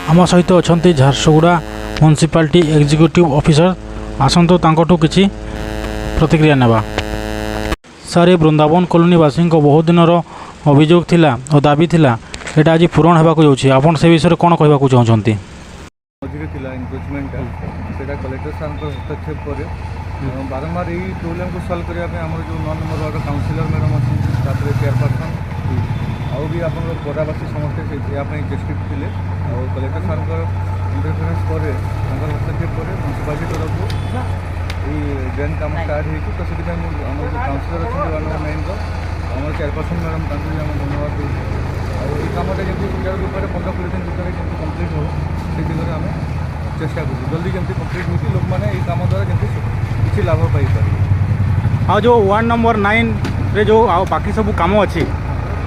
आम सहित अच्छा झारसुगुड़ा म्युनिसिपालिटी एग्जीक्यूटिव ऑफिसर आसतु तांकठू किछि प्रतिक्रिया नेबा। सारे वृंदावन कॉलोनीवासी बहुत दिनर अभियोग थिला और दाबी थिला एटा आज पूरण होबाक जाउछि। आपण से विषय कोन कहबाक चाहछंती? मझे थिला एनक्रोचमेंट सेटा कलेक्टर साहब हस्तक्षेप पर बारंबार यही प्रोब्लेम को सॉल्व करने आम जो 9 नंबर वार्ड काउंसिलर मैडम अच्छे चेयरपर्सन आउ भी आप पदावासी समस्ते चेष्टित थे और कलेक्टर साहब इंटरफेरेन्स पर हस्तक्षेप पर म्युनिसिपालिटी तरफ ये ड्रेन कम स्टार्ट हो तो से आम जो काउंसिलर अच्छे 1 नंबर 9 आम चेयरपर्सन मैडम ताकि भी आम धन्यवाद दूँ और ये कमटा जमी सुचारू रूप से 15-20 दिन भितर जमी कम्प्लीट हो से दिगरे आम चेष्टा करूँ जल्दी जमी कम्प्लीट हो लोक मैंने ये कम द्वारा जमी किसी लाभ पाइपर। हाँ जो 1 नंबर 9 रे जो बाकी सब कम अच्छी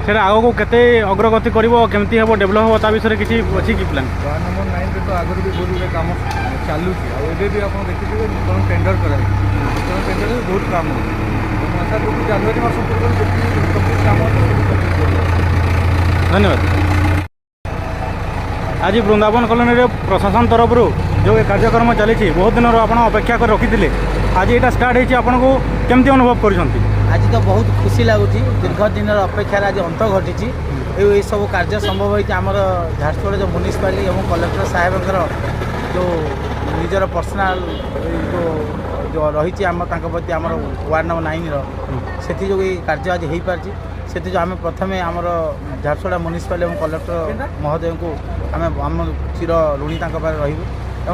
से आग को केते अग्रगति करमती हम डेभलप हम ता विषय किसी अच्छी कि प्लान? 1 नंबर 9 रे तो आगुरी भी बहुत गुड़े कम चलुँ आगे भी आप देखिए कौन टेंडर कराई टेंडर में बहुत कम हो आशा करूँ जनवरी मास पूर्व कम्प्लीट कम धन्यवाद। आज वृंदावन कॉलोनी रे प्रशासन तरफ जो कार्यक्रम चली बहुत दिन आप अपेक्षा कर रखी थे आज यहाँ स्टार्ट होती आपन को केमती अनुभव कर? आज तो बहुत खुशी लगुच दीर्घ दिन अपेक्षार आज अंत घटी ये सब कार्य संभव होती आमर झारसुगुड़ा जो म्युनिसिपालिटी और कलेक्टर साहेब जो निजर पर्सनाल जो रही आम प्रति आम वार्ड नंबर 9 से जो कार्य आज हो पार्टी से जो आम प्रथम आमर झारसुगुड़ा म्युनिसिपालिटी और कलेक्टर महोदय को आम चिर ऋणी रही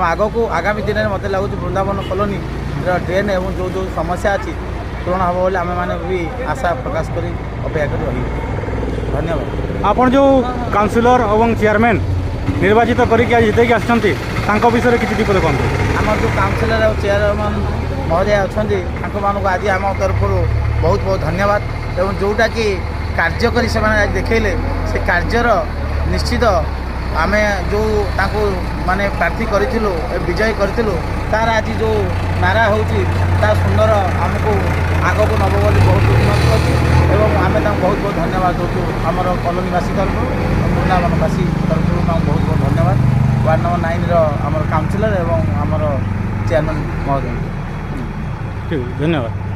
आग को आगामी दिन में मत लगुच वृंदावन कॉलोनी ड्रेन और जो जो समस्या अच्छी पूरण हम बोले आम मैंने भी आशा प्रकाश कर अपेक्षा कर रही। धन्यवाद। आपन जो काउंसिलर और चेयरमैन निर्वाचित करके आज जितने आसछंती तांको विषय किसी दीपद कहते? आम जो काउंसिलर और चेयरमैन महोदय अच्छा आज आम तरफ बहुत बहुत धन्यवाद एवं जोटा कि कार्य करी से आज देखले से कार्यर निश्चित आम जो माने प्रार्थी करूँ विजय करूँ तार आज जो नारा होती सुंदर आमको आग को नब बोली बहुत उन्नत अच्छी और आम बहुत बहुत धन्यवाद दूँ आमर कॉलोनीवासी तरफ वृंदावनवासी तरफ बहुत बहुत धन्यवाद वार्ड नंबर 9 आमर काउंसिलर और आमर चेयरमैन महोदय। ठीक धन्यवाद।